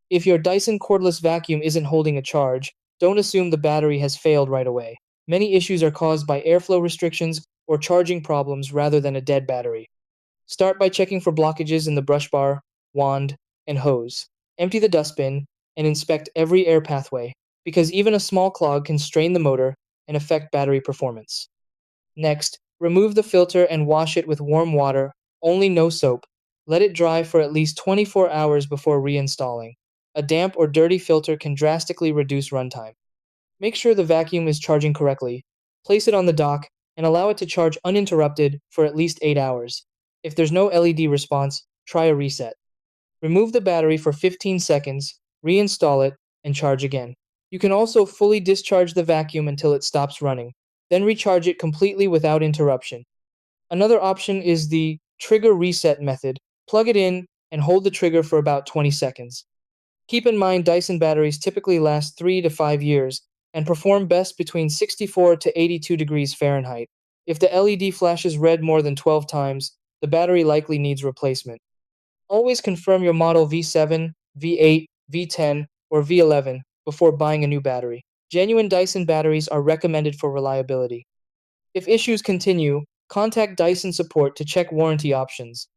If your Dyson cordless vacuum isn't holding a charge, don't assume the battery has failed right away. Many issues are caused by airflow restrictions or charging problems rather than a dead battery. Start by checking for blockages in the brush bar, wand, and hose. Empty the dustbin and inspect every air pathway, because even a small clog can strain the motor and affect battery performance. Next, remove the filter and wash it with warm water, only no soap. Let it dry for at least 24 hours before reinstalling. A damp or dirty filter can drastically reduce runtime. Make sure the vacuum is charging correctly. Place it on the dock and allow it to charge uninterrupted for at least 8 hours. If there's no LED response, try a reset. Remove the battery for 15 seconds, reinstall it, and charge again. You can also fully discharge the vacuum until it stops running, then recharge it completely without interruption. Another option is the trigger reset method. Plug it in and hold the trigger for about 20 seconds. Keep in mind Dyson batteries typically last 3 to 5 years and perform best between 64 to 82 degrees Fahrenheit. If the LED flashes red more than 12 times, the battery likely needs replacement. Always confirm your model V7, V8, V10, or V11 before buying a new battery. Genuine Dyson batteries are recommended for reliability. If issues continue, contact Dyson support to check warranty options.